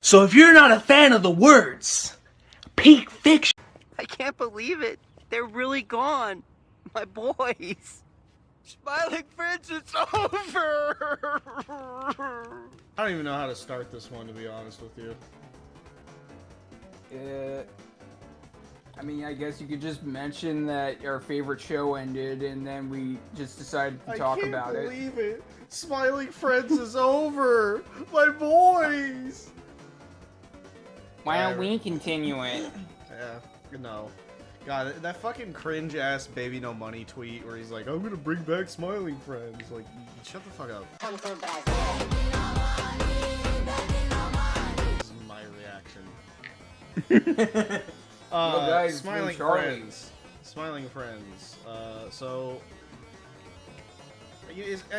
So if you're not a fan of the words, peak fiction. I can't believe it. They're really gone. My boys. Smiling Friends, it's over! I don't even know how to start this one, to be honest with you. I mean, I guess you could just mention that our favorite show ended, and then we just decided to talk about it. I can't believe it. Smiling Friends is over. My boys. Why don't we continue it? Yeah, no. God, that fucking cringe-ass Baby No Money tweet where he's like, I'm gonna bring back Smiling Friends. Like, shut the fuck up. This is my reaction. Guys, Smiling Friends. Smiling Friends. So...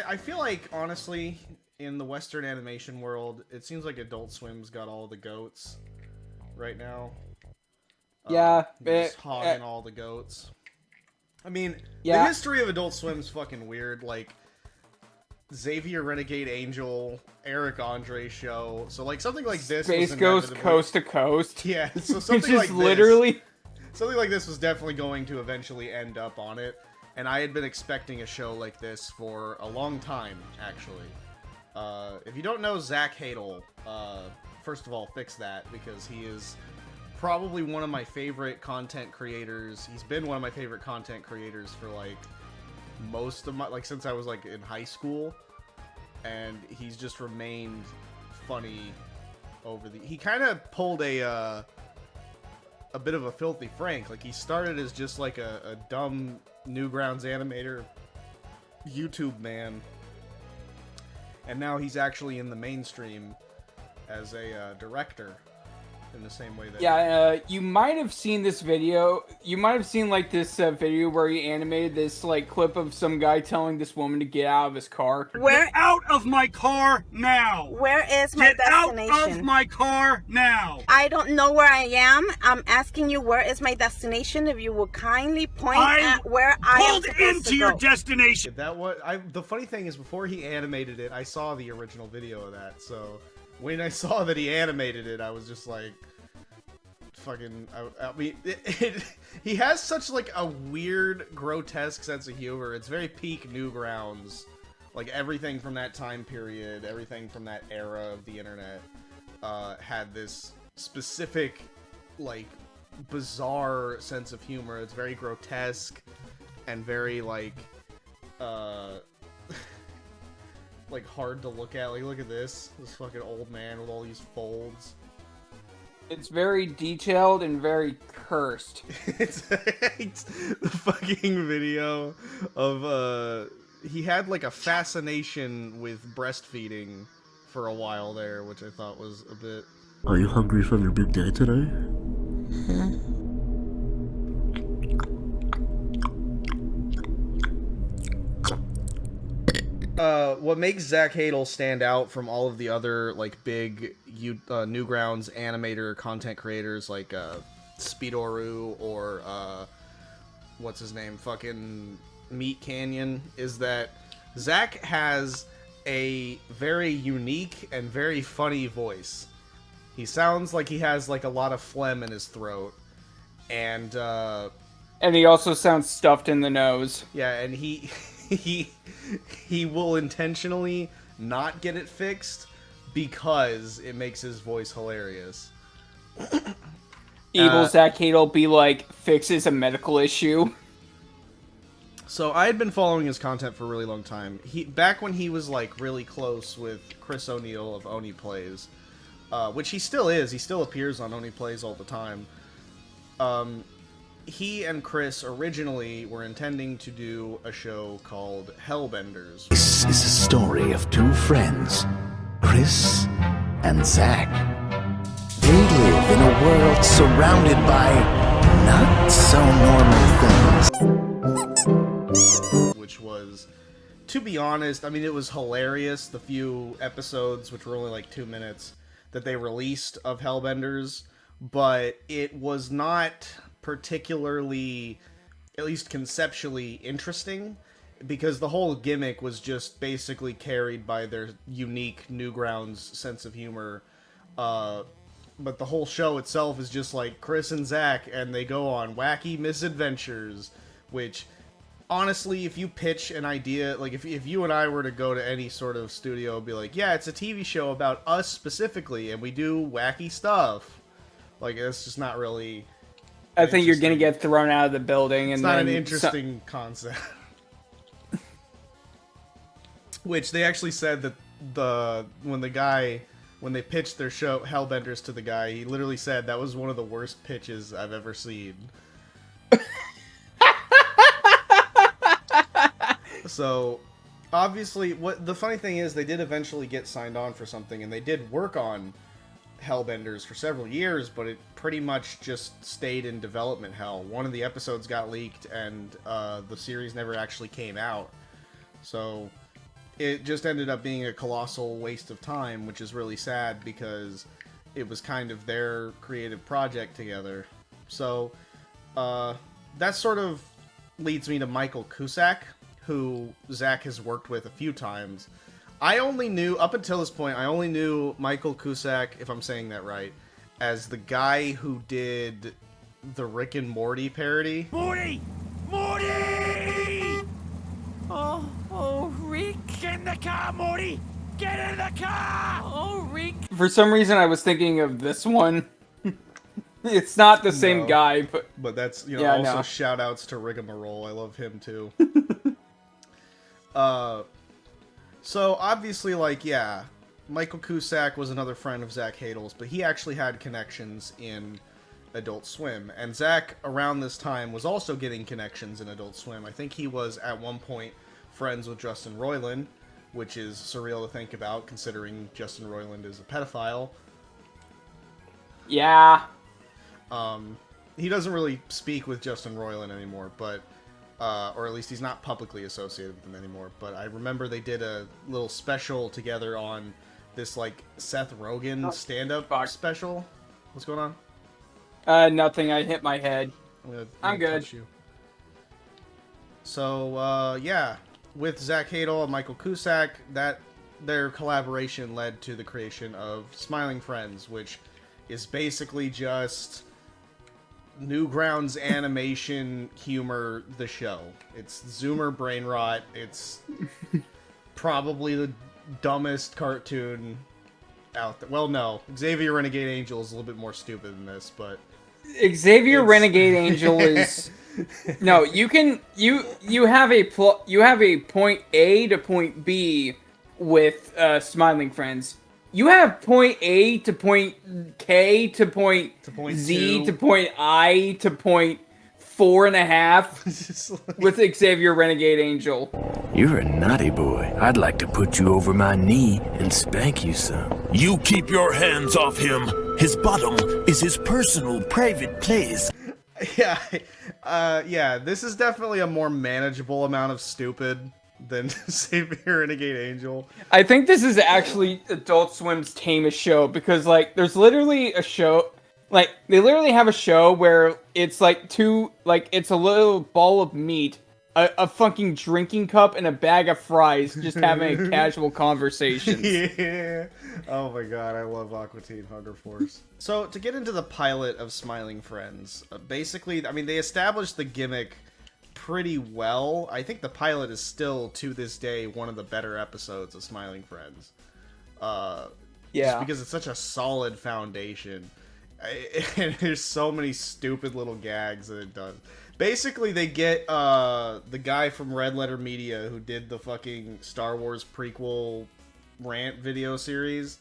I feel like, honestly, in the Western animation world, it seems like Adult Swim's got all the goats right now. Yeah, just hogging all the goats. I mean, the history of Adult Swim's fucking weird. Like, Xavier Renegade Angel, Eric Andre show. So, like, something like this. Space Ghost Coast to Coast. Yeah, so something like this. Literally. Something like this was definitely going to eventually end up on it. And I had been expecting a show like this for a long time, actually. If you don't know Zach Hadel, first of all, fix that, because he is probably one of my favorite content creators. He's been one of my favorite content creators for, like, most of my... Like, since I was, like, in high school. And he's just remained funny over the... He kind of pulled a bit of a Filthy Frank. Like, he started as just, like, a dumb Newgrounds animator YouTube man. And now he's actually in the mainstream as a director. In the same way that... Yeah, you might have seen this video. You might have seen, like, this video where he animated this, like, clip of some guy telling this woman to get out of his car. Get out of my car now! Where is my destination? Get out of my car now! I don't know where I am. I'm asking you where is my destination. If you would kindly point at where I am supposed into to your go. destination. That the funny thing is, before he animated it, I saw the original video of that. So when I saw that he animated it, I was just like, fucking... I mean, he has such, like, a weird, grotesque sense of humor. It's very peak Newgrounds. Like, everything from that time period, everything from that era of the internet, had this specific, like, bizarre sense of humor. It's very grotesque and very, like, like, hard to look at. Like, look at this fucking old man with all these folds. It's very detailed and very cursed. it's the fucking video of, he had, like, a fascination with breastfeeding for a while there, which I thought was a bit... Are you hungry from your big day today? What makes Zach Hadel stand out from all of the other, like, big Newgrounds animator content creators like Speedoru or what's his name, fucking Meat Canyon, is that Zach has a very unique and very funny voice. He sounds like he has, like, a lot of phlegm in his throat, and he also sounds stuffed in the nose. Yeah, and he will intentionally not get it fixed because it makes his voice hilarious. Evil Zach Hadel be like, fixes a medical issue. So I had been following his content for a really long time. Back when he was, like, really close with Chris O'Neill of Oni Plays, which he still is. He still appears on Oni Plays all the time. He and Chris originally were intending to do a show called Hellbenders. This is a story of two friends, Chris and Zach. They live in a world surrounded by not so normal things. Which was, to be honest, I mean, it was hilarious. The few episodes, which were only like 2 minutes, that they released of Hellbenders, but it was not particularly, at least conceptually, interesting, because the whole gimmick was just basically carried by their unique Newgrounds sense of humor, but the whole show itself is just like Chris and Zach, and they go on wacky misadventures, which, honestly, if you pitch an idea, like if you and I were to go to any sort of studio and be like, yeah, it's a TV show about us specifically, and we do wacky stuff, like, it's just not really... I think you're gonna get thrown out of the building. It's and not then an interesting concept. Which they actually said that when they pitched their show Hellbenders to the guy, he literally said that was one of the worst pitches I've ever seen. So, obviously, what the funny thing is, they did eventually get signed on for something, and they did work on Hellbenders for several years, but it pretty much just stayed in development hell. One of the episodes got leaked, and the series never actually came out. So, it just ended up being a colossal waste of time, which is really sad because it was kind of their creative project together. So, that sort of leads me to Michael Cusack, who Zach has worked with a few times. Up until this point, I only knew Michael Cusack, if I'm saying that right, as the guy who did the Rick and Morty parody. Morty! Morty! Oh, Rick. Get in the car, Morty! Get in the car! Oh, Rick. For some reason, I was thinking of this one. It's not the same guy, but that's, yeah, also shout outs to Rigmarole. I love him too. So obviously, like, yeah, Michael Cusack was another friend of Zach Hadel's, but he actually had connections in Adult Swim, and Zach around this time was also getting connections in Adult Swim. I think he was at one point friends with Justin Roiland, which is surreal to think about considering Justin Roiland is a pedophile. Yeah. He doesn't really speak with Justin Roiland anymore, but or at least he's not publicly associated with him anymore. But I remember they did a little special together on this, like, Seth Rogen stand-up special. What's going on? Nothing. I hit my head. I'm good. Touch you. So, yeah, with Zach Hadel and Michael Cusack, their collaboration led to the creation of Smiling Friends, which is basically just Newgrounds animation humor, the show. It's Zoomer brain rot. It's probably the dumbest cartoon out there. Well, no, Xavier Renegade Angel is a little bit more stupid than this, but Xavier Renegade Angel is no. You have a point A to point B with Smiling Friends. You have point A to point K to point Z 2. to point I to point 4.5 with Xavier Renegade Angel. You're a naughty boy. I'd like to put you over my knee and spank you some. You keep your hands off him. His bottom is his personal private place. Yeah, yeah, this is definitely a more manageable amount of stupid than Xavier Renegade Angel. I think this is actually Adult Swim's tamest show because, like, there's literally a show, like, they literally have a show where it's like it's a little ball of meat, a fucking drinking cup, and a bag of fries, just having a casual conversation. Yeah. Oh my god, I love Aqua Teen Hunger Force. So, to get into the pilot of Smiling Friends, basically, I mean, they established the gimmick pretty well. I think the pilot is still, to this day, one of the better episodes of Smiling Friends. Yeah. Just because it's such a solid foundation. And there's so many stupid little gags that it does. Basically, they get the guy from Red Letter Media who did the fucking Star Wars prequel rant video series.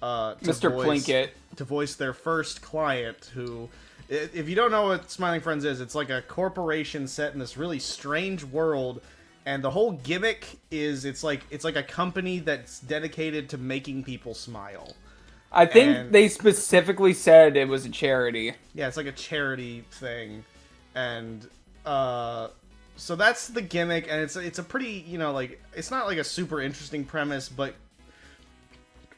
Mr. Plinkett. To voice their first client who... If you don't know what Smiling Friends is, it's like a corporation set in this really strange world, and the whole gimmick is it's like a company that's dedicated to making people smile. I think they specifically said it was a charity. Yeah, it's like a charity thing, and so that's the gimmick, and it's a pretty, like, it's not like a super interesting premise, but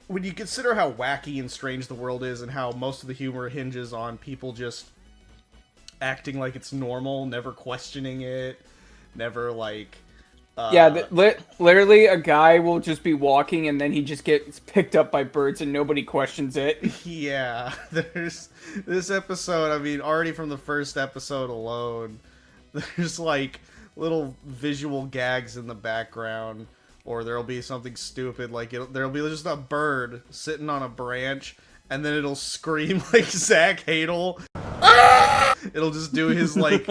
when you consider how wacky and strange the world is and how most of the humor hinges on people just acting like it's normal, never questioning it, never, like, Literally a guy will just be walking and then he just gets picked up by birds and nobody questions it. Yeah, there's this episode, I mean, already from the first episode alone, there's like little visual gags in the background, or there'll be something stupid, like there'll be just a bird sitting on a branch, and then it'll scream like Zach Hadel. It'll just do his like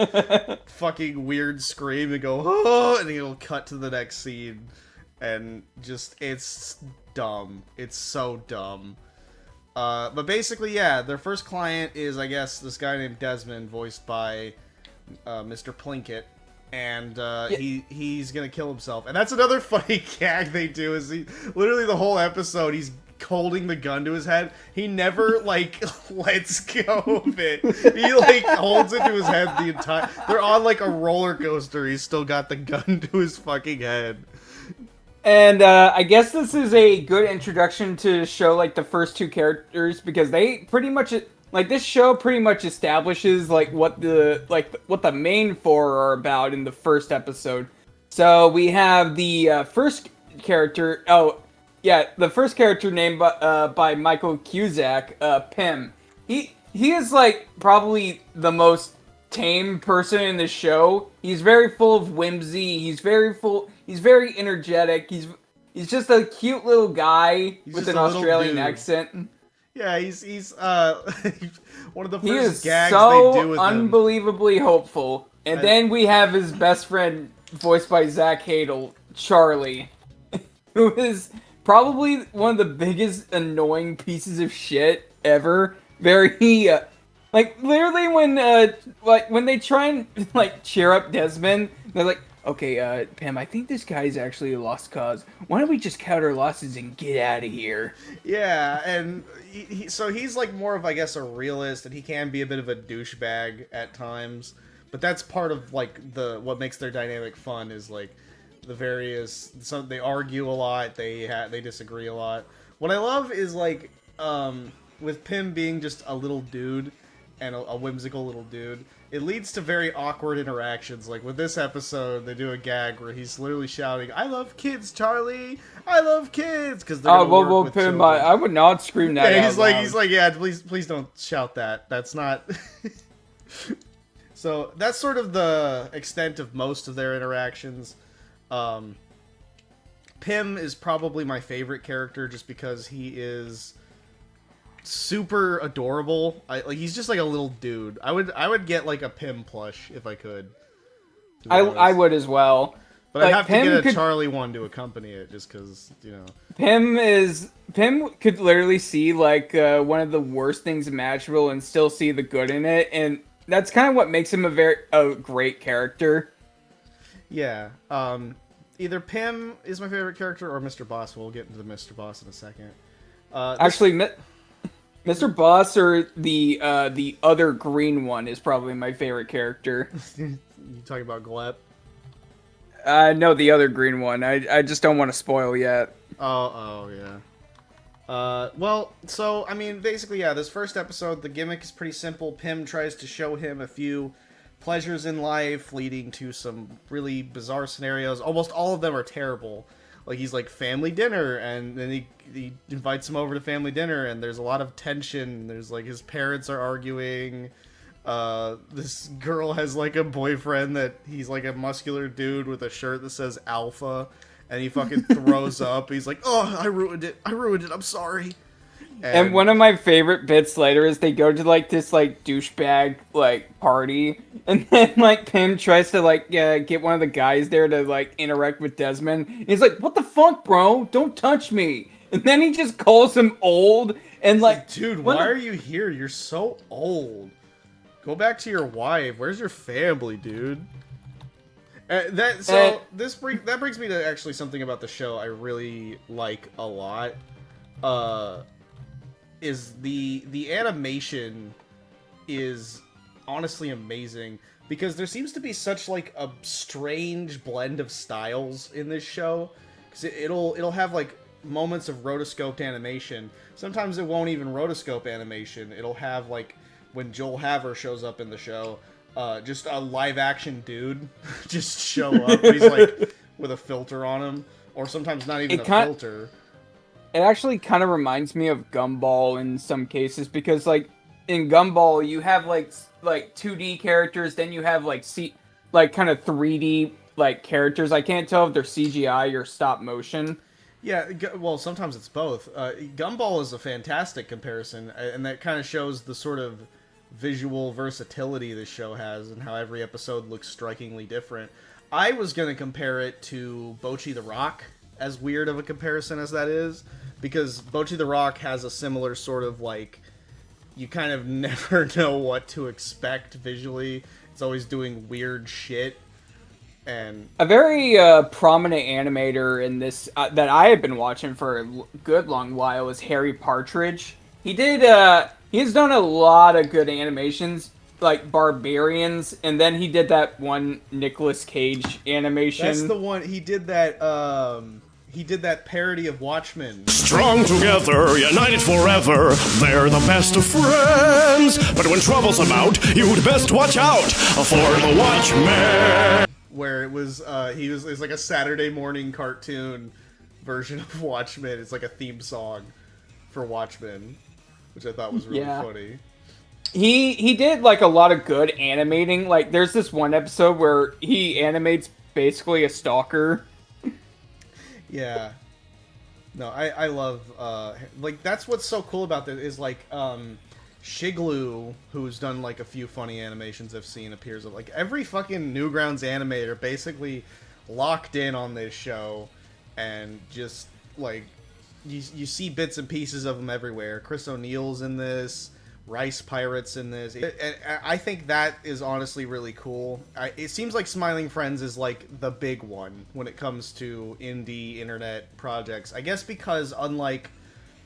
fucking weird scream and go, oh, and it'll cut to the next scene, and just it's dumb. It's so dumb. But basically, yeah, their first client is, I guess, this guy named Desmond, voiced by Mr. Plinkett, and he's gonna kill himself. And that's another funny gag they do. Is he literally the whole episode he's holding the gun to his head. He never like lets go of it. He like holds it to his head the entire. They're on like a roller coaster. He's still got the gun to his fucking head. And I guess this is a good introduction to show like the first two characters, because they pretty much like this show pretty much establishes like what the main four are about in the first episode. So we have the first character. Oh, yeah, the first character named by Michael Cusack, Pim. He is like probably the most tame person in the show. He's very full of whimsy. He's very energetic. He's just a cute little guy with an Australian accent. Yeah, he's one of the first gags so they do with him. Unbelievably hopeful. And then we have his best friend, voiced by Zach Hadel, Charlie, who is probably one of the biggest annoying pieces of shit ever. Very, like, literally when they try and, like, cheer up Desmond, they're like, okay, Pam, I think this guy's actually a lost cause. Why don't we just count our losses and get out of here? Yeah, and so he's, like, more of, I guess, a realist, and he can be a bit of a douchebag at times. But that's part of, like, what makes their dynamic fun is, like, the various, they argue a lot, they disagree a lot. What I love is like with Pim being just a little dude and a whimsical little dude, it leads to very awkward interactions. Like with this episode, they do a gag where he's literally shouting, "I love kids, Charlie! I love kids!" Because they're well, Pim, I would not scream that. Yeah, out he's like, yeah, please don't shout that. That's not. So that's sort of the extent of most of their interactions. Pim is probably my favorite character just because he is super adorable. He's just like a little dude. I would get like a Pim plush if I could. I would as well. But I'd have to get a Charlie one to accompany it just because, you know. Pim could literally see like one of the worst things imaginable and still see the good in it, and that's kind of what makes him a great character. Yeah. Either Pim is my favorite character or Mr. Boss. We'll get into the Mr. Boss in a second. Actually, Mr. Boss or the other green one is probably my favorite character. You talking about Glep? No, the other green one. I just don't want to spoil yet. Oh yeah. Well, so, I mean, basically, yeah, this first episode, the gimmick is pretty simple. Pim tries to show him a few pleasures in life, leading to some really bizarre scenarios. Almost all of them are terrible. Like, he's like, family dinner, and then he invites him over to family dinner, and there's a lot of tension. There's, like, his parents are arguing. This girl has, like, a boyfriend that he's, like, a muscular dude with a shirt that says Alpha, and he fucking throws up. He's like, oh, I ruined it, I'm sorry. And one of my favorite bits later is they go to, like, this, like, douchebag, like, party, and then, like, Pim tries to, like, get one of the guys there to, like, interact with Desmond. He's like, what the fuck, bro? Don't touch me. And then he just calls him old, and, like... Dude, why are you here? You're so old. Go back to your wife. Where's your family, dude? That brings me to actually something about the show I really like a lot. Is the animation is honestly amazing because there seems to be such like a strange blend of styles in this show. Because it'll have like moments of rotoscoped animation. Sometimes it won't even rotoscope animation. It'll have like when Joel Haver shows up in the show, just a live action dude just show up. He's like with a filter on them, or sometimes not even filter. It actually kind of reminds me of Gumball in some cases, because like in Gumball you have like 2D characters, then you have like kind of 3D like characters. I can't tell if they're CGI or stop motion. Yeah, well, sometimes it's both. Gumball is a fantastic comparison, and that kind of shows the sort of visual versatility this show has and how every episode looks strikingly different. I was going to compare it to Bocchi the Rock, as weird of a comparison as that is, because Bocchi the Rock has a similar sort of, like, you kind of never know what to expect visually. It's always doing weird shit. And a very prominent animator in this that I have been watching for a good long while is Harry Partridge. He's done a lot of good animations, like Barbarians, and then he did that one Nicolas Cage animation. That's the one he did that. He did that parody of Watchmen. Strong together, united forever, they're the best of friends. But when trouble's about, you'd best watch out for the Watchmen. Where it was, it's like a Saturday morning cartoon version of Watchmen. It's like a theme song for Watchmen, which I thought was really funny. He did like a lot of good animating. Like there's this one episode where he animates basically a stalker. Yeah. No, I love, like, that's what's so cool about this, is, like, Shiglu, who's done, like, a few funny animations I've seen, appears of, like, every fucking Newgrounds animator basically locked in on this show, and just, like, you see bits and pieces of them everywhere. Chris O'Neill's in this, Rice Pirate's in this. I think that is honestly really cool. It seems like Smiling Friends is like the big one when it comes to indie internet projects. I guess because unlike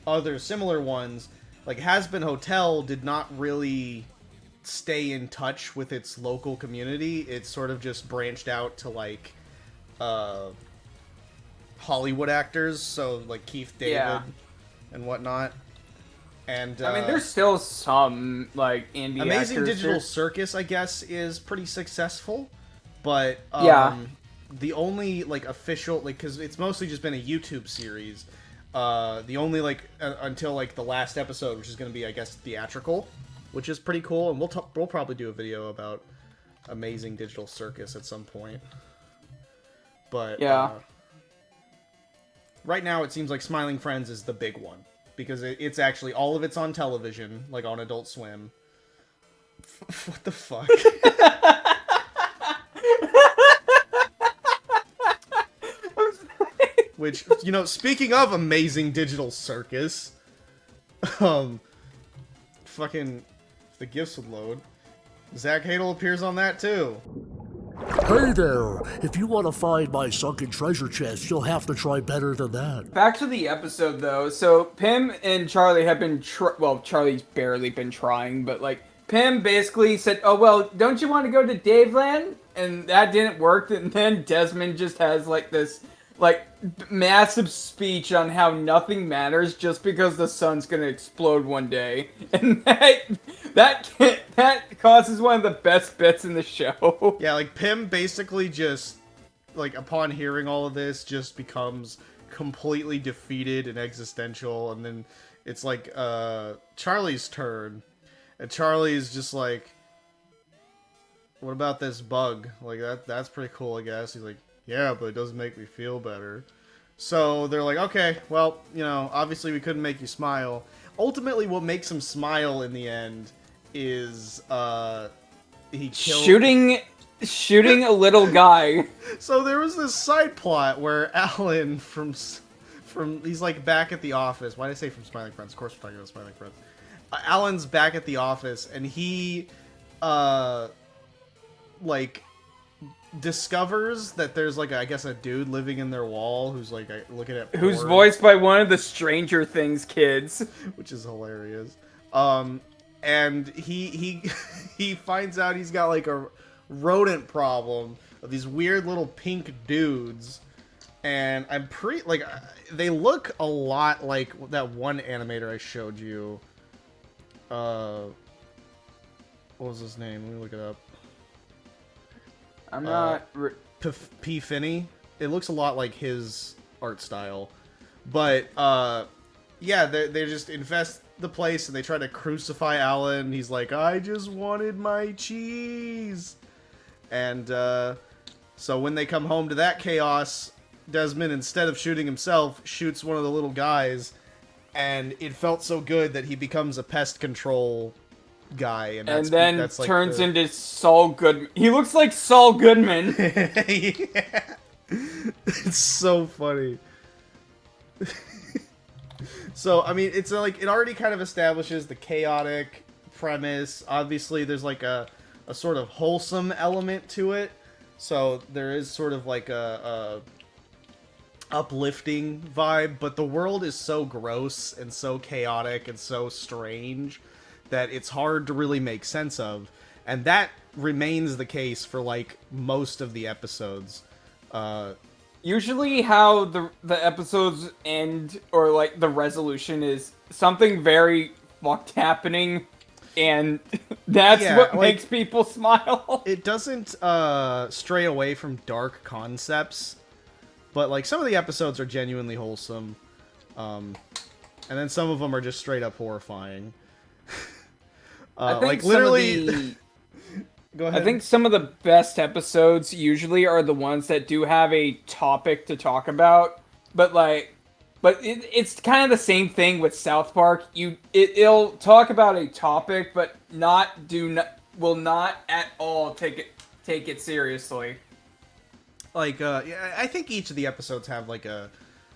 other similar ones, like Has-Been Hotel did not really stay in touch with its local community. It sort of just branched out to like Hollywood actors, so like Keith David and whatnot. And I mean, there's still some like indie Amazing actors. Digital Circus, I guess, is pretty successful, but the only like official, like, because it's mostly just been a YouTube series. The only like until like the last episode, which is going to be, I guess, theatrical, which is pretty cool, and we'll probably do a video about Amazing Digital Circus at some point. But right now it seems like Smiling Friends is the big one. Because it's actually, all of it's on television, like on Adult Swim. What the fuck? Which, you know, speaking of Amazing Digital Circus, fucking, if the gifts would load, Zach Hadel appears on that too. Hey there! If you want to find my sunken treasure chest, you'll have to try better than that. Back to the episode, though. So, Pim and Charlie have been well, Charlie's barely been trying, but, like, Pim basically said, oh, well, don't you want to go to Daveland? And that didn't work, and then Desmond just has, like, this, like, massive speech on how nothing matters just because the sun's gonna explode one day. And that causes one of the best bits in the show. Yeah, like, Pim basically just, like, upon hearing all of this, just becomes completely defeated and existential, and then it's, like, Charlie's turn, and Charlie's just like, what about this bug? Like, that's pretty cool, I guess. He's like, yeah, but it doesn't make me feel better. So they're like, okay, well, you know, obviously we couldn't make you smile. Ultimately, what makes him smile in the end is, he killed... Shooting a little guy. So there was this side plot where Alan from he's like back at the office. Why did I say from Smiling Friends? Of course we're talking about Smiling Friends. Alan's back at the office, and he, like, discovers that there's like I guess a dude living in their wall who's like looking at porn. Who's voiced by one of the Stranger Things kids, which is hilarious. And he finds out he's got like a rodent problem of these weird little pink dudes, and I'm pretty like they look a lot like that one animator I showed you. What was his name? Let me look it up. I'm not... P. Finney? it looks a lot like his art style. But yeah, they just infest the place and they try to crucify Alan. He's like, I just wanted my cheese. And so when they come home to that chaos, Desmond, instead of shooting himself, shoots one of the little guys. And it felt so good that he becomes a pest control guy. And that's like turns into Saul Goodman. He looks like Saul Goodman. Yeah. It's so funny. So, I mean, it's like, it already kind of establishes the chaotic premise. Obviously, there's like a sort of wholesome element to it. So, there is sort of like a uplifting vibe, but the world is so gross and so chaotic and so strange that it's hard to really make sense of. And that remains the case for like most of the episodes. Usually how the episodes end, or like the resolution, is something very fucked happening, and that's what makes people smile. It doesn't stray away from dark concepts, but like some of the episodes are genuinely wholesome, and then some of them are just straight up horrifying. Like literally. Go ahead. I think some of the best episodes usually are the ones that do have a topic to talk about, but it's kind of the same thing with South Park. It'll talk about a topic, but will not at all take it seriously. Like, yeah, I think each of the episodes have like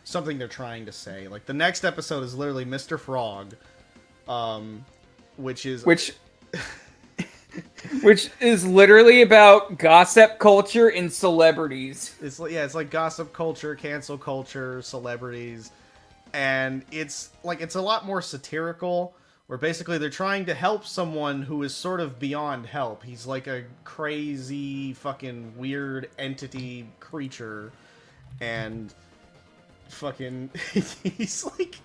something they're trying to say. Like the next episode is literally Mr. Frog, which is literally about gossip culture and celebrities. It's like gossip culture, cancel culture, celebrities, and it's a lot more satirical. Where basically they're trying to help someone who is sort of beyond help. He's like a crazy, fucking weird entity creature, and fucking he's like.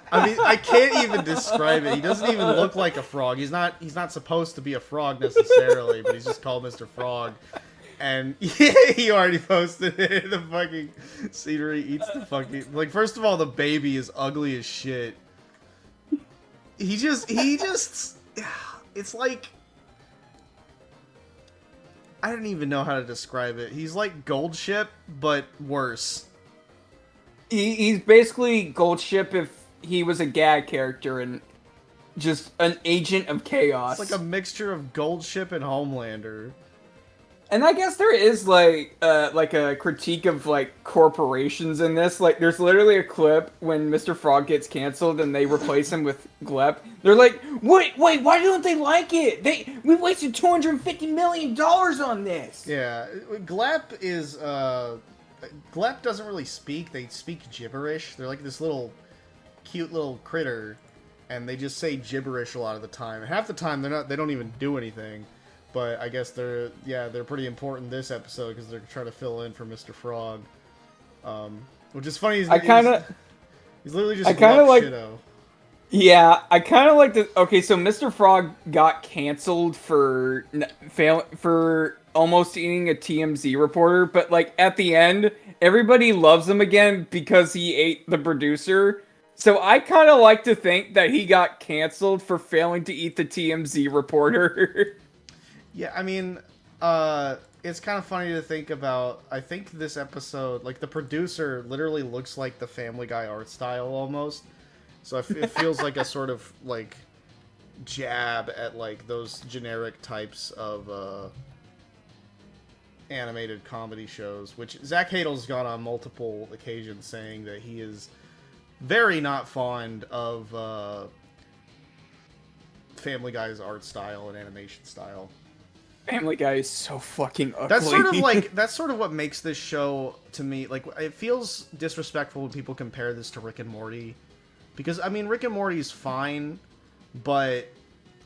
I mean, I can't even describe it. He doesn't even look like a frog. He's not supposed to be a frog necessarily, but he's just called Mr. Frog. And yeah, he already posted it. The fucking scenery eats the fucking, like, first of all, the baby is ugly as shit. He just it's like, I don't even know how to describe it. He's like Goldship, but worse. He's basically Goldship if he was a gag character and just an agent of chaos. It's like a mixture of Goldship and Homelander. And I guess there is like a critique of like corporations in this. Like, there's literally a clip when Mr. Frog gets canceled and they replace him with Glep. They're like, wait, why don't they like it? We wasted $250 million on this. Yeah, Glep is Glep doesn't really speak. They speak gibberish. They're like this little cute little critter, and they just say gibberish a lot of the time. Half the time they don't even do anything. But I guess they're pretty important this episode because they're trying to fill in for Mr. Frog. Which is funny. He's literally just shitto. Yeah, I kind of like the. Okay, so Mr. Frog got canceled for almost eating a TMZ reporter, but like at the end, everybody loves him again because he ate the producer. So I kind of like to think that he got canceled for failing to eat the TMZ reporter. Yeah, I mean, it's kind of funny to think about. I think this episode, like, the producer literally looks like the Family Guy art style almost. So it feels like a sort of, like, jab at, like, those generic types of animated comedy shows, which Zach Hadel's gone on multiple occasions saying that he is very not fond of Family Guy's art style and animation style. Family Guy is so fucking ugly. That's sort of what makes this show, to me, like, it feels disrespectful when people compare this to Rick and Morty. Because, I mean, Rick and Morty is fine, but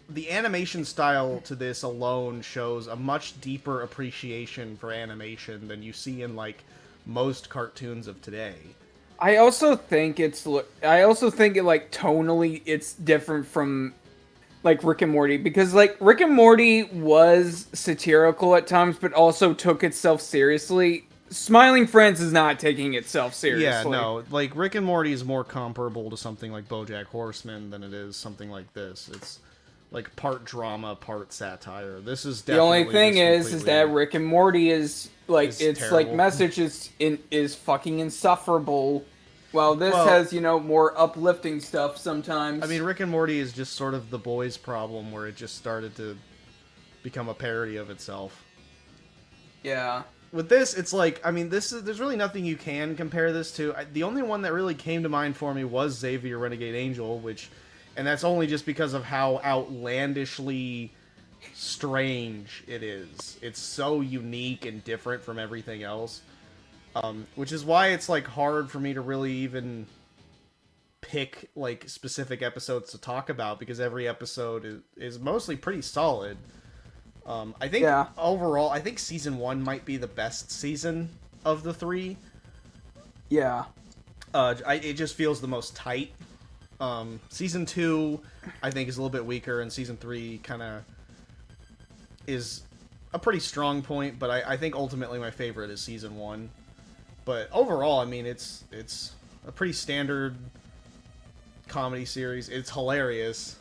the animation style to this alone shows a much deeper appreciation for animation than you see in, like, most cartoons of today. I also think like, tonally, it's different from like Rick and Morty, because like Rick and Morty was satirical at times, but also took itself seriously. Smiling Friends is not taking itself seriously. Yeah, no, like Rick and Morty is more comparable to something like BoJack Horseman than it is something like this. It's like part drama, part satire. This is the definitely only thing is that Rick and Morty is like its terrible. like message is fucking insufferable. Well, this has more uplifting stuff sometimes. I mean, Rick and Morty is just sort of the boys' problem, where it just started to become a parody of itself. Yeah. With this, it's like, I mean, there's really nothing you can compare this to. The only one that really came to mind for me was Xavier Renegade Angel, and that's only just because of how outlandishly strange it is. It's so unique and different from everything else. Which is why it's like hard for me to really even pick like specific episodes to talk about, because every episode is mostly pretty solid. I think overall, I think season 1 might be the best season of the 3. Yeah. It just feels the most tight. Season 2, I think, is a little bit weaker, and season 3 kind of is a pretty strong point, but I think ultimately my favorite is season 1. But overall, I mean, it's a pretty standard comedy series. It's hilarious.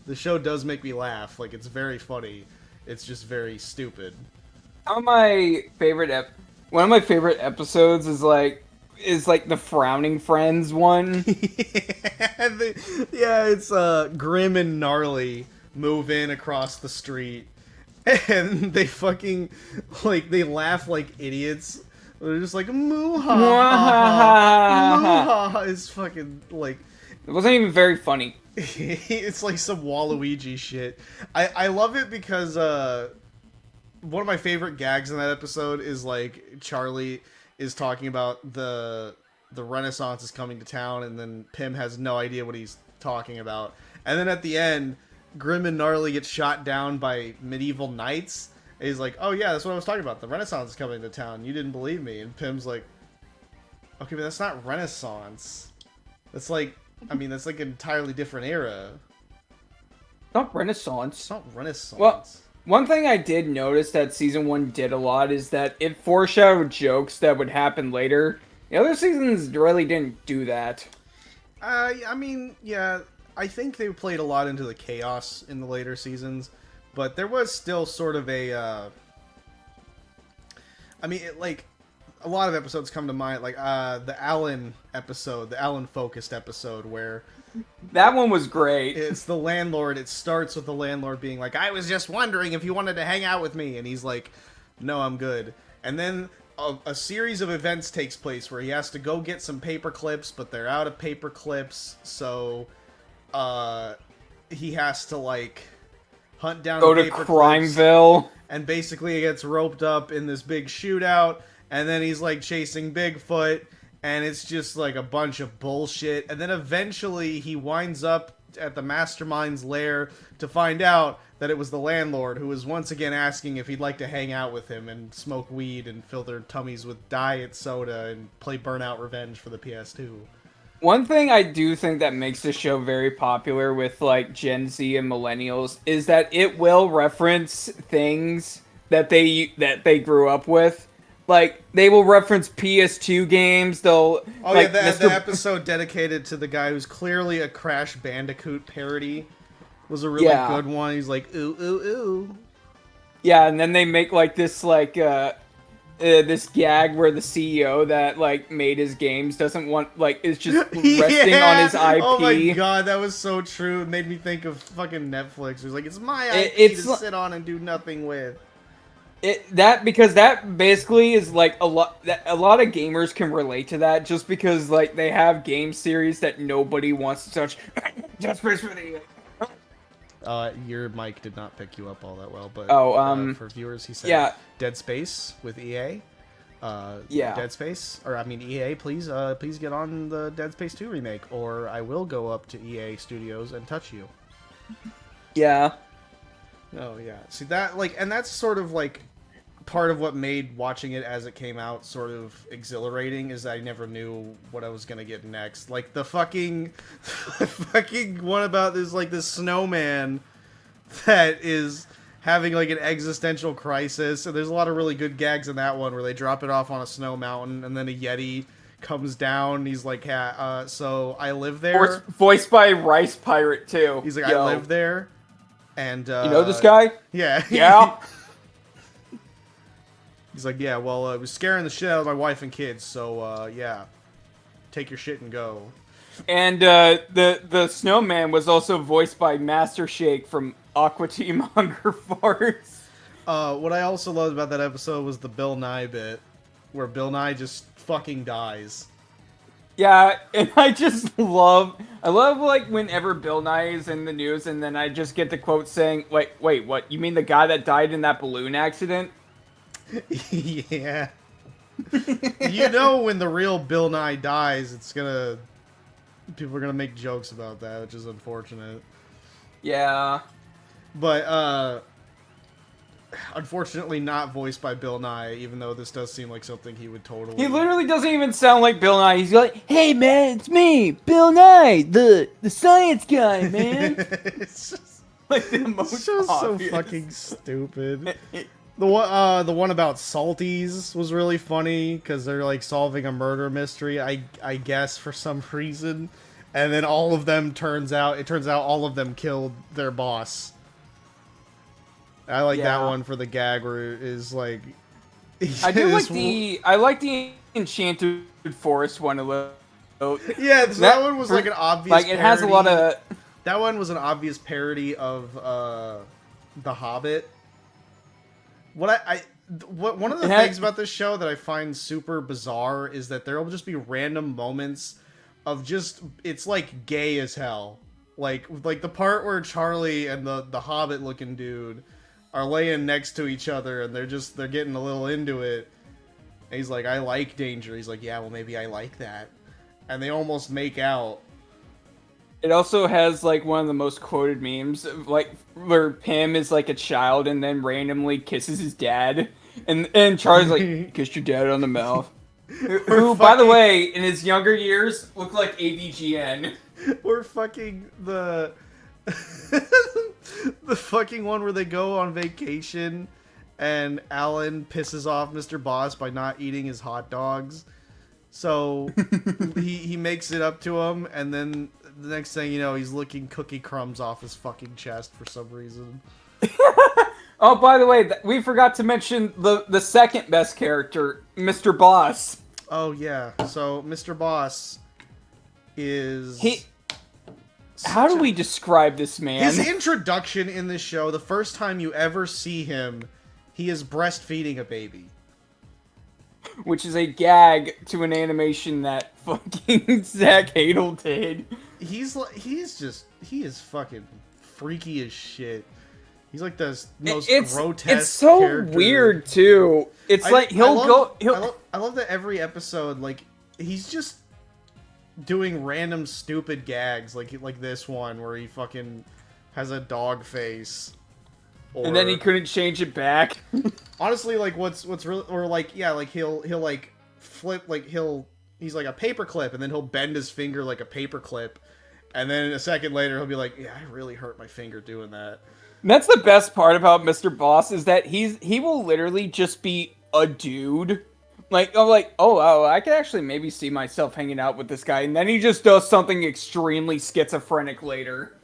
The show does make me laugh. Like, it's very funny. It's just very stupid. One of my favorite episodes is like the Frowning Friends one. Yeah, it's Grim and Gnarly move in across the street, and they fucking they laugh like idiots. They're just like moo-ha-ha. It's fucking like... It wasn't even very funny. It's like some Waluigi shit. I love it because one of my favorite gags in that episode is like Charlie is talking about the Renaissance is coming to town, and then Pym has no idea what he's talking about. And then at the end, Grim and Gnarly gets shot down by medieval knights. And he's like, oh yeah, that's what I was talking about. The Renaissance is coming to town. You didn't believe me. And Pym's like, okay, but that's not Renaissance. That's like, I mean, that's like an entirely different era. Not Renaissance. It's not Renaissance. Well, one thing I did notice that season 1 did a lot is that it foreshadowed jokes that would happen later. The other seasons really didn't do that. I mean, yeah, I think they played a lot into the chaos in the later seasons, but there was still sort of a, I mean, like, a lot of episodes come to mind, like, the Alan episode, the Alan-focused episode, where... That one was great. It's the landlord. It starts with the landlord being like, I was just wondering if you wanted to hang out with me, and he's like, no, I'm good. And then a series of events takes place where he has to go get some paper clips, but they're out of paper clips, so he has to like hunt down go the to paper Crimeville, clips, and basically he gets roped up in this big shootout, and then he's like chasing Bigfoot, and it's just like a bunch of bullshit, and then eventually he winds up at the mastermind's lair to find out that it was the landlord, who was once again asking if he'd like to hang out with him and smoke weed and fill their tummies with diet soda and play Burnout Revenge for the PS2. One thing I do think that makes the show very popular with like Gen Z and millennials is that it will reference things that they grew up with. Like, they will reference PS2 games, they'll... Oh, like, yeah, the episode dedicated to the guy who's clearly a Crash Bandicoot parody was a really good one. He's like, ooh, ooh, ooh. Yeah, and then they make, like, this, like, this gag where the CEO that, like, made his games doesn't want, like, is just resting on his IP. Oh my god, that was so true. It made me think of fucking Netflix. It was like, it's my IP to sit on and do nothing with. Because that basically is like a lot of gamers can relate to that, just because like they have game series that nobody wants to touch. Just for your mic did not pick you up all that well, but for viewers, he said Dead Space with EA. Dead Space, or I mean EA, please get on the Dead Space 2 remake, or I will go up to EA Studios and touch you. Yeah. Oh yeah, see that, like, and that's sort of like part of what made watching it as it came out sort of exhilarating, is I never knew what I was gonna get next. Like the fucking one about this, like, this snowman that having like an existential crisis. And there's a lot of really good gags in that one where they drop it off on a snow mountain and then a Yeti comes down. He's like, so I live there. Voiced by Rice Pirate too. He's like, I live there. And you know this guy? Yeah. Yeah. He's like, yeah, well, it was scaring the shit out of my wife and kids, so, yeah. Take your shit and go. And, the snowman was also voiced by Master Shake from Aqua Team Hunger Force. What I also loved about that episode was the Bill Nye bit, where Bill Nye just fucking dies. Yeah, and I love, like, whenever Bill Nye is in the news, and then I just get the quote saying, wait, what, you mean the guy that died in that balloon accident? Yeah. You know when the real Bill Nye dies, people are gonna make jokes about that, which is unfortunate. Yeah. But, unfortunately not voiced by Bill Nye, even though this does seem like something he would totally... He literally doesn't even sound like Bill Nye. He's like, hey man, it's me, Bill Nye, the science guy, man. It's just, like the most it's just so fucking stupid. The one about Salties was really funny because they're like solving a murder mystery, I guess for some reason, and then all of them turns out all of them killed their boss. I like that one for the gag where it is like. I like the Enchanted Forest one a little. Yeah, that one was like an obvious. Like it has a lot of. That one was an obvious parody of The Hobbit. One of the things about this show that I find super bizarre is that there will just be random moments of just, it's like gay as hell. Like the part where Charlie and the Hobbit looking dude are laying next to each other and they're getting a little into it. And he's like, I like danger. He's like, yeah, well maybe I like that. And they almost make out. It also has like one of the most quoted memes, like where Pim is like a child and then randomly kisses his dad, and Charlie's like, "Kissed your dad on the mouth." Who, by the way, in his younger years, looked like AVGN. Or fucking the fucking one where they go on vacation, and Alan pisses off Mr. Boss by not eating his hot dogs. So he makes it up to him, and then the next thing you know, he's licking cookie crumbs off his fucking chest for some reason. Oh, by the way, we forgot to mention the second best character, Mr. Boss. Oh yeah, so Mr. Boss is... How do we describe this man? His introduction in this show, the first time you ever see him, he is breastfeeding a baby. Which is a gag to an animation that fucking Zach Hadel did. He is fucking freaky as shit. He's like the most grotesque. It's so character. weird too. It's I love that every episode, like he's just doing random stupid gags, like this one where he fucking has a dog face. And then he couldn't change it back. Honestly, like what's really, or like, yeah, like he'll like flip, like he's like a paperclip, and then he'll bend his finger like a paperclip, and then a second later he'll be like, yeah, I really hurt my finger doing that. And that's the best part about Mr. Boss is that he will literally just be a dude. Like, I'm like, oh, I could actually maybe see myself hanging out with this guy, and then he just does something extremely schizophrenic later.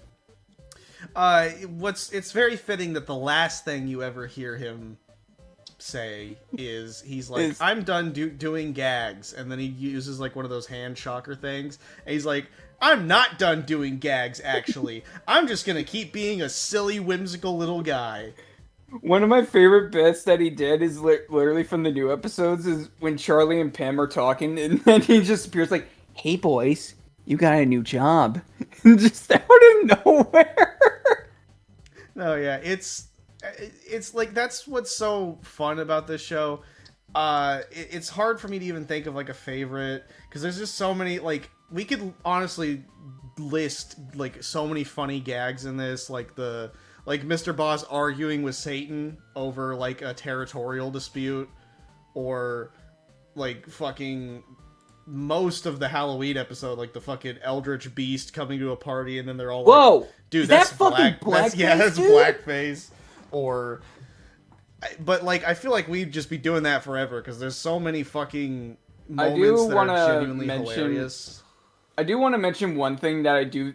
It's very fitting that the last thing you ever hear him say is he's like, I'm done doing gags, and then he uses like one of those hand shocker things, and he's like, I'm not done doing gags, actually. I'm just gonna keep being a silly, whimsical little guy. One of my favorite bits that he did is literally from the new episodes is when Charlie and Pam are talking, and then he just appears like, hey boys, you got a new job. Just out of nowhere. No, yeah, it's like, that's what's so fun about this show. It's hard for me to even think of like a favorite, because there's just so many, like, we could honestly list like so many funny gags in this, like Mr. Boss arguing with Satan over like a territorial dispute, or like fucking most of the Halloween episode, like the fucking Eldritch Beast coming to a party, and then they're all whoa, like, dude, is that's that fucking blackface? That's blackface. or... But, like, I feel like we'd just be doing that forever, because there's so many fucking moments that are genuinely hilarious. I do want to mention one thing that I do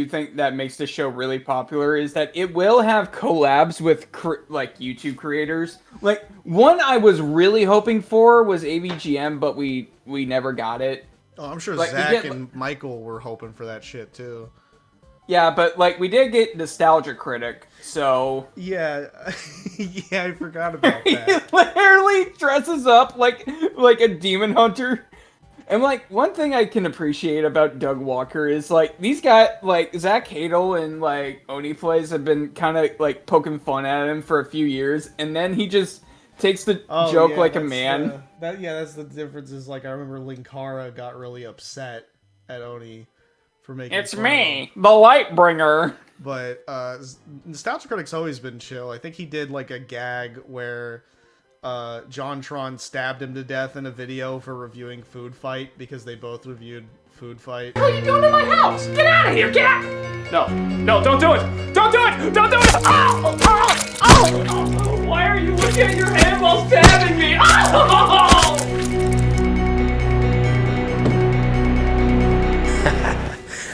think that makes the show really popular is that it will have collabs with like YouTube creators. Like one I was really hoping for was AVGM, but we never got it. Oh, I'm sure like, Zach and Michael were hoping for that shit too. Yeah, but like we did get Nostalgia Critic, so yeah, yeah, I forgot about that. He literally dresses up like a demon hunter. And, like, one thing I can appreciate about Doug Walker is, like, these guys, like, Zach Hadel and, like, Oni Plays have been kind of, like, poking fun at him for a few years, and then he just takes the joke like a man. That's the difference is, like, I remember Linkara got really upset at Oni for making It's me, the Lightbringer. But, Nostalgia Critic's always been chill. I think he did, like, a gag where... JonTron stabbed him to death in a video for reviewing Food Fight because they both reviewed Food Fight. What are you doing to my house? Get out of here! Get out! No, don't do it! Don't do it! Don't do it! Oh! Oh! Oh! Why are you looking at your hand while stabbing me? Oh!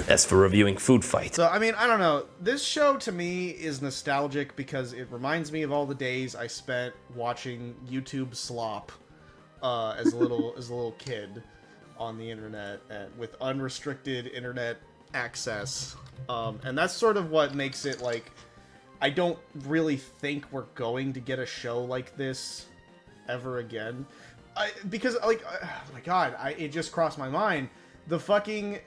That's for reviewing Food Fight. So, I mean, I don't know. This show, to me, is nostalgic because it reminds me of all the days I spent watching YouTube slop as a little kid on the internet with unrestricted internet access. And that's sort of what makes it, like, I don't really think we're going to get a show like this ever again. Because, like, oh my god, it just crossed my mind. The fucking...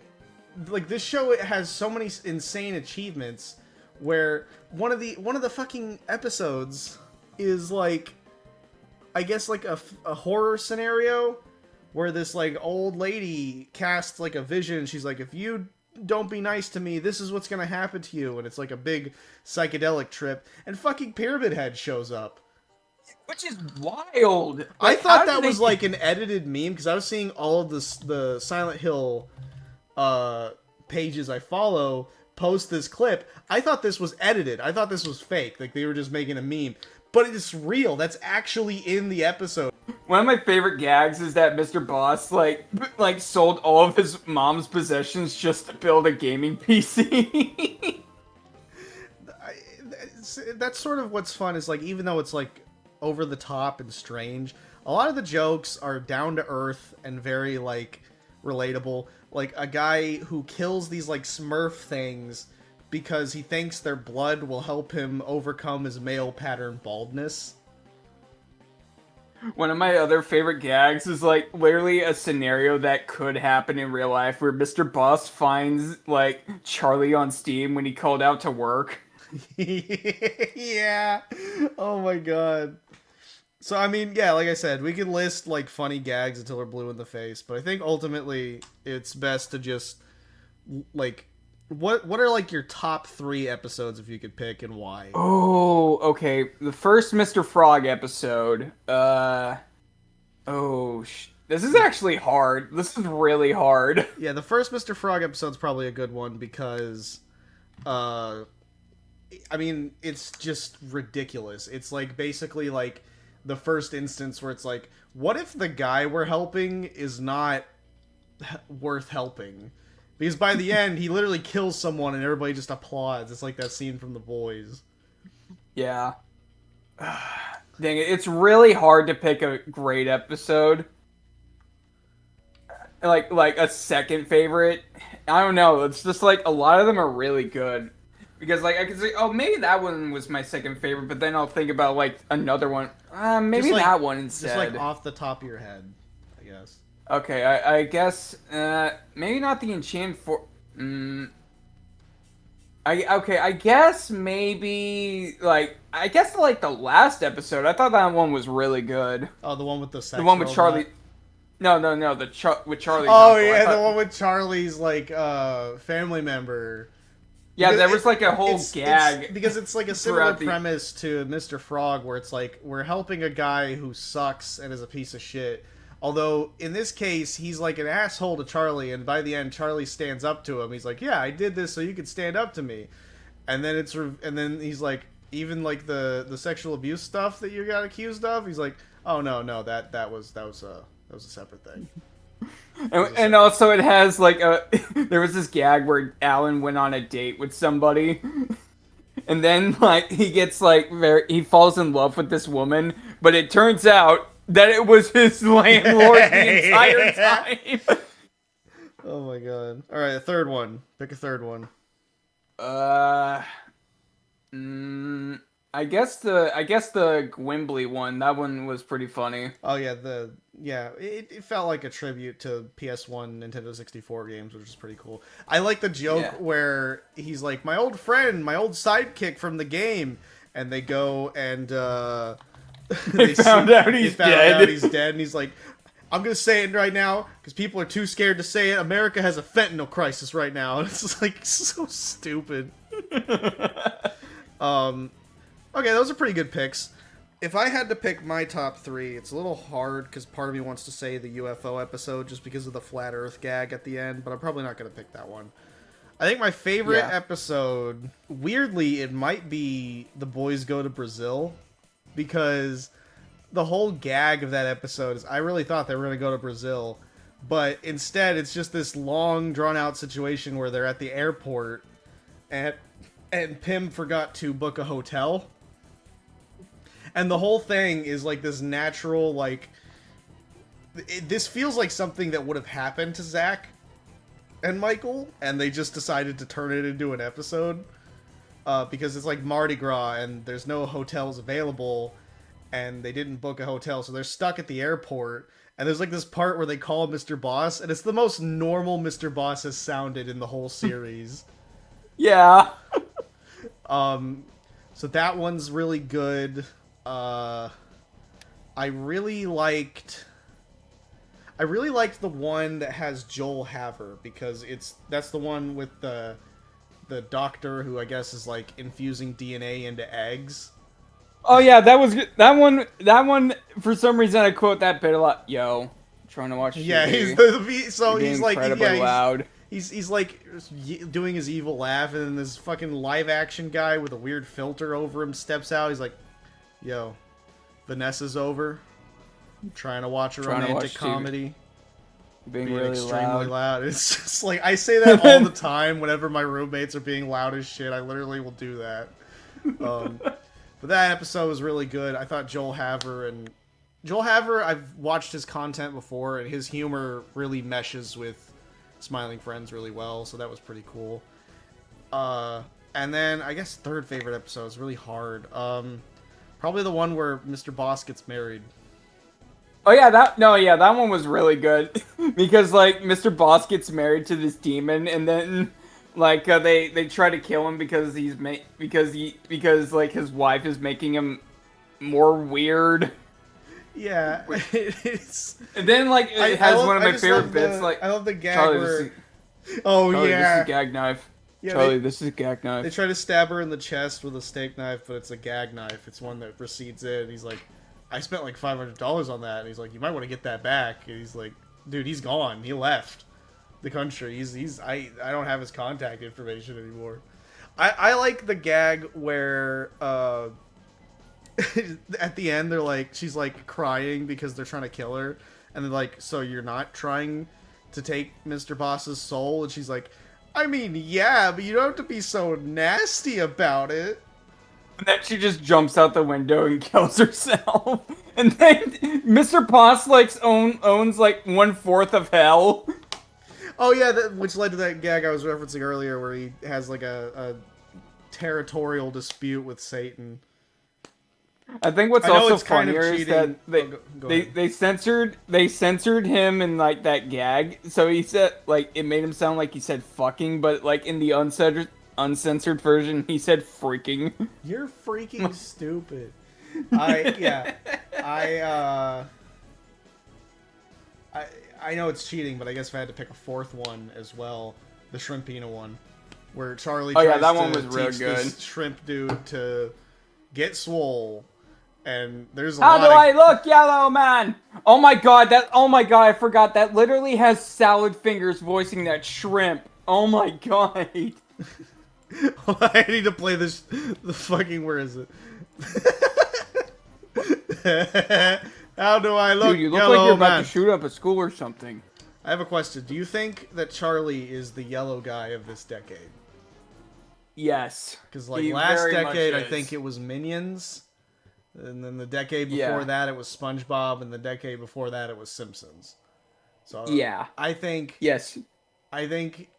Like, this show has so many insane achievements where one of the fucking episodes is, like, I guess, like, a horror scenario where this, like, old lady casts, like, a vision. She's like, if you don't be nice to me, this is what's gonna happen to you. And it's, like, a big psychedelic trip. And fucking Pyramid Head shows up. Which is wild. Like, I thought that was, like, an edited meme, because I was seeing all of the Silent Hill... pages I follow post this clip. I thought this was edited. I thought this was fake. Like, they were just making a meme. But it's real. That's actually in the episode. One of my favorite gags is that Mr. Boss, like sold all of his mom's possessions just to build a gaming PC. That's sort of what's fun, is, like, even though it's, like, over the top and strange, a lot of the jokes are down to earth and very, like, relatable. Like, a guy who kills these, like, Smurf things because he thinks their blood will help him overcome his male pattern baldness. One of my other favorite gags is, like, literally a scenario that could happen in real life where Mr. Boss finds, like, Charlie on Steam when he called out to work. Yeah. Oh my god. So, I mean, yeah, like I said, we can list, like, funny gags until we're blue in the face, but I think ultimately it's best to just, like, what are, like, your top 3 episodes if you could pick, and why? Oh, okay. The first Mr. Frog episode, this is actually hard. This is really hard. Yeah, the first Mr. Frog episode's probably a good one because, I mean, it's just ridiculous. It's, like, basically, like, the first instance where it's like, what if the guy we're helping is not worth helping? Because by the end, he literally kills someone and everybody just applauds. It's like that scene from The Boys. Yeah. Dang it, it's really hard to pick a great episode. Like a second favorite. I don't know, it's just like a lot of them are really good. Because, like, I could say, oh, maybe that one was my second favorite, but then I'll think about, like, another one. Maybe like, that one instead. Just, like, off the top of your head, I guess. Okay, I guess, maybe not the Enchant for... I guess maybe, like, the last episode. I thought that one was really good. Oh, the one with the sex The one with robot? Charlie... No, with Charlie's Oh, uncle. yeah, the one with Charlie's, like, family member... Yeah, there was, like, a whole gag. Because it's, like, a similar premise to Mr. Frog, where it's, like, we're helping a guy who sucks and is a piece of shit. Although, in this case, he's, like, an asshole to Charlie, and by the end, Charlie stands up to him. He's like, yeah, I did this so you could stand up to me. And then and then he's like, even like the sexual abuse stuff that you got accused of, he's like, oh no, that was a separate thing. And also it has like there was this gag where Alan went on a date with somebody, and then like he gets like he falls in love with this woman, but it turns out that it was his landlord the entire time. Oh my god! All right, a third one. Pick a third one. I guess the Gwimbly one. That one was pretty funny. Oh yeah, it felt like a tribute to PS1 Nintendo 64 games, which is pretty cool. I like the joke where he's like, my old friend, my old sidekick from the game, and they go and they found out he's dead. He's dead, and he's like, I'm gonna say it right now because people are too scared to say it. America has a fentanyl crisis right now, and it's just like so stupid. Okay, those are pretty good picks. If I had to pick my top 3, it's a little hard because part of me wants to say the UFO episode just because of the flat Earth gag at the end, but I'm probably not going to pick that one. I think my favorite episode, weirdly, it might be The Boys Go to Brazil, because the whole gag of that episode is I really thought they were going to go to Brazil, but instead it's just this long, drawn-out situation where they're at the airport and Pym forgot to book a hotel. And the whole thing is like this natural, like... this feels like something that would have happened to Zach and Michael, and they just decided to turn it into an episode. Because it's like Mardi Gras, and there's no hotels available, and they didn't book a hotel, so they're stuck at the airport. And there's like this part where they call Mr. Boss, and it's the most normal Mr. Boss has sounded in the whole series. Yeah. So that one's really good. I really liked the one that has Joel Haver, because that's the one with the doctor who I guess is like infusing DNA into eggs. Oh yeah, that was good. That one for some reason I quote that bit a lot. Yo, I'm trying to watch TV. Yeah, he's like incredibly loud. He's like doing his evil laugh, and then this fucking live action guy with a weird filter over him steps out. He's like, yo, Vanessa's over. I'm trying to watch a romantic comedy. Being really extremely loud. It's just like, I say that all the time whenever my roommates are being loud as shit. I literally will do that. But that episode was really good. I thought Joel Haver, I've watched his content before, and his humor really meshes with Smiling Friends really well, so that was pretty cool. And then I guess third favorite episode is really hard. Probably the one where Mr. Boss gets married. Oh yeah, that one was really good because like Mr. Boss gets married to this demon, and then like they try to kill him because because like his wife is making him more weird. Yeah, it's. And then like it has one of my favorite bits. Like I love the gag Charlie, where. Charlie, yeah, this is a gag knife. Yeah, Charlie, this is a gag knife. They try to stab her in the chest with a steak knife, but it's a gag knife. It's one that recedes in. And he's like, I spent like $500 on that. And he's like, you might want to get that back. And he's like, dude, he's gone. He left the country. I don't have his contact information anymore. I like the gag where at the end she's like crying because they're trying to kill her, and they're like, so you're not trying to take Mr. Boss's soul? And she's like, I mean, yeah, but you don't have to be so nasty about it. And then she just jumps out the window and kills herself. And then Mr. Boss owns like 1/4 of hell. Oh yeah, which led to that gag I was referencing earlier, where he has like a territorial dispute with Satan. I think what's also funnier is that they censored him in like that gag. So he said like it made him sound like he said fucking, but like in the uncensored version he said freaking. You're freaking stupid. I know it's cheating, but I guess if I had to pick a fourth one as well, the Shrimpina one, where Charlie tries that one was to real teach good. this shrimp dude to get swole, and there's How do I look, yellow man? Oh my god, I forgot that literally has Salad Fingers voicing that shrimp. Oh my god. I need to play this. The fucking where is it? How do I look? Dude, you look yellow like you're about man? to shoot up a school or something. I have a question. Do you think that Charlie is the yellow guy of this decade? Yes. Because like He last very much decade, I is. think it was Minions, and then the decade before Yeah. that it was SpongeBob, and the decade before that it was Simpsons. So Yeah. I think Yes.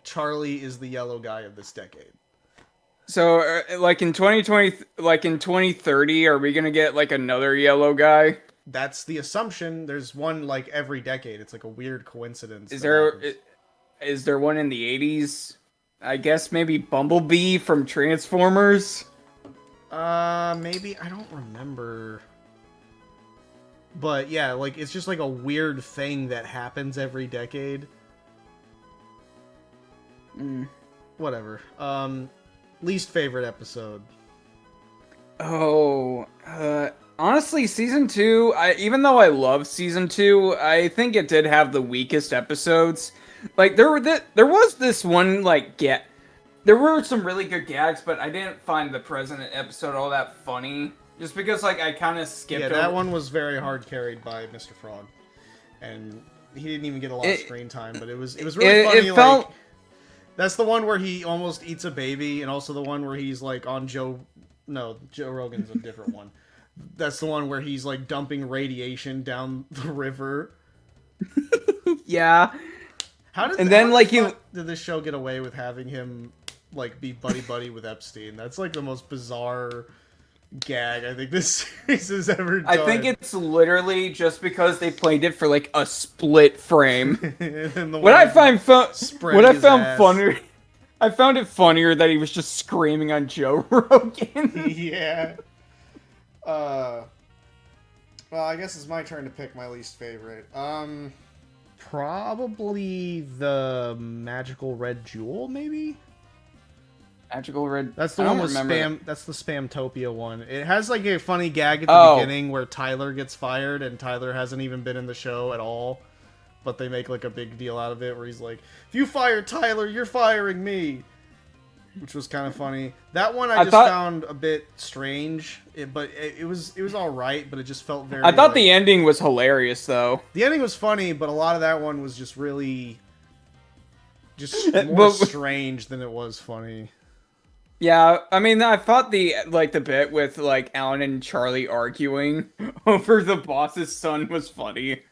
Charlie is the yellow guy of this decade. So, like in 2020, like in 2030, are we gonna get like another yellow guy? That's the assumption. There's one like every decade. It's like a weird coincidence. Is that there happens. is there one in the 80s? I guess maybe Bumblebee from Transformers. Maybe I don't remember. But yeah, like it's just like a weird thing that happens every decade. Whatever. Least favorite episode. Oh, honestly, season 2, even though I love season 2, I think it did have the weakest episodes. Like, there was this one, like, there were some really good gags, but I didn't find the President episode all that funny. Just because, like, I kind of skipped Yeah, over. that one was very hard carried by Mr. Frog. And he didn't even get a lot of screen time, but it was really funny. It felt... Like, that's the one where he almost eats a baby, and also the one where he's like on Joe Rogan's a different one. That's the one where he's like dumping radiation down the river. Yeah. How did And then, like, did this show get away with having him like be buddy with Epstein? That's like the most bizarre gag I think this series has ever done. I think it's literally just because they played it for like a split frame. What I found funnier, I found it funnier that he was just screaming on Joe Rogan. Yeah. Well, I guess it's my turn to pick my least favorite. Probably the Magical Red Jewel, maybe? Magical Red. That's the I one don't with remember. Spam. That's the Spamtopia one. It has like a funny gag at the beginning where Tyler gets fired and Tyler hasn't even been in the show at all, but they make like a big deal out of it where he's like, "If you fire Tyler, you're firing me," which was kind of funny. That one I just found a bit strange, but it was all right, but it just felt very. I thought the ending was hilarious though. The ending was funny, but a lot of that one was just really more strange than it was funny. Yeah, I mean, I thought the bit with like Alan and Charlie arguing over the boss's son was funny.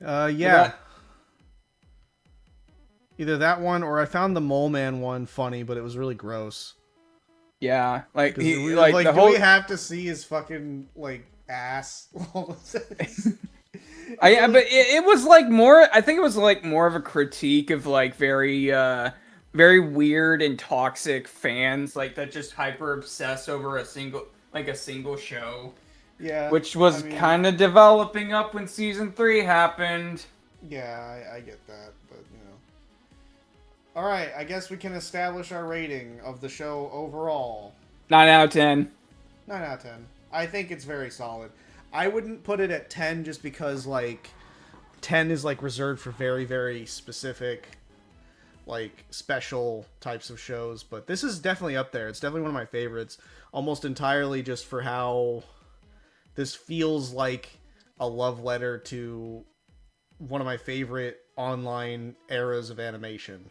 Yeah. Either that one or I found the Mole Man one funny, but it was really gross. Yeah, like do the we whole. have to see his fucking like ass? But it was like more. I think it was like more of a critique of like very weird and toxic fans like that just hyper obsess over a single show. Yeah, which was kind of developing up when season 3 happened. Yeah, I get that, but you know. All right, I guess we can establish our rating of the show overall. 9 out of 10. 9 out of 10. I think it's very solid. I wouldn't put it at 10 just because like 10 is like reserved for very, very specific like special types of shows, but this is definitely up there. It's definitely one of my favorites, almost entirely just for how this feels like a love letter to one of my favorite online eras of animation.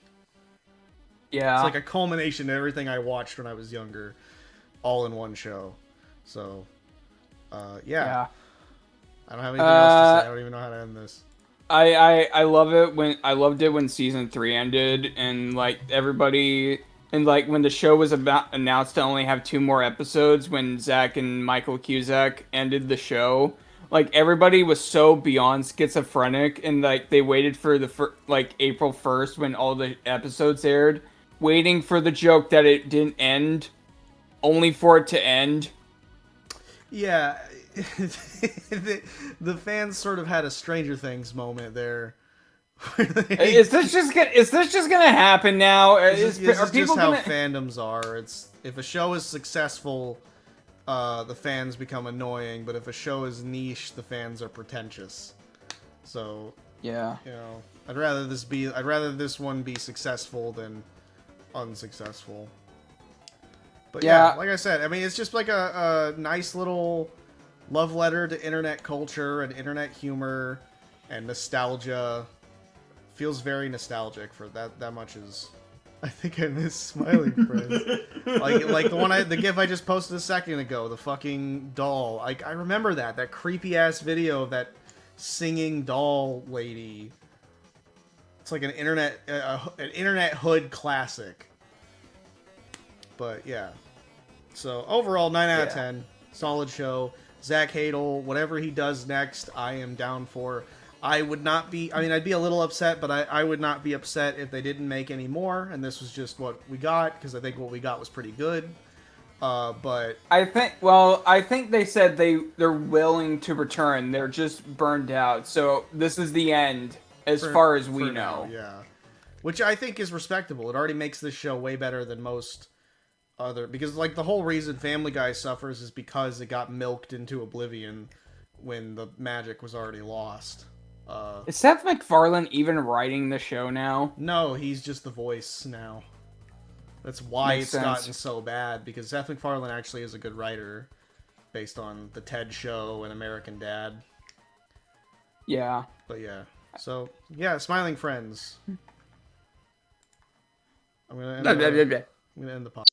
Yeah. It's like a culmination of everything I watched when I was younger, all in one show. So, yeah. I don't have anything else to say. I don't even know how to end this. I loved it when season 3 ended and like everybody and like when the show was announced to only have 2 more episodes when Zach and Michael Cusack ended the show. Like everybody was so beyond schizophrenic and like they waited for like April 1st when all the episodes aired, waiting for the joke that it didn't end, only for it to end. Yeah. the fans sort of had a Stranger Things moment there. Is this just gonna happen now? This is just how fandoms are. It's if a show is successful, the fans become annoying, but if a show is niche, the fans are pretentious. So yeah, you know, I'd rather this one be successful than unsuccessful. But yeah, Yeah. like I said, I mean, it's just like a nice little love letter to internet culture and internet humor and nostalgia. Feels very nostalgic for that much is. I think I miss Smiling Friends. like the GIF I just posted a second ago, the fucking doll. I remember that creepy ass video of that singing doll lady. It's like an internet hood classic. But yeah. So overall, 9 out of 10, solid show. Zach Hadel, whatever he does next, I am down for. I would not be, I mean, I'd be a little upset, but I would not be upset if they didn't make any more, and this was just what we got, because I think what we got was pretty good. But I think they said they're willing to return. They're just burned out. So this is the end, as far as we know. Now, yeah. Which I think is respectable. It already makes this show way better than most other, because like the whole reason Family Guy suffers is because it got milked into oblivion when the magic was already lost. Is Seth MacFarlane even writing the show now? No, he's just the voice now. That's why Makes it's gotten sense. so bad, because Seth MacFarlane actually is a good writer, based on The Ted Show and American Dad. Yeah. But yeah, so yeah, Smiling Friends. I'm gonna end the podcast.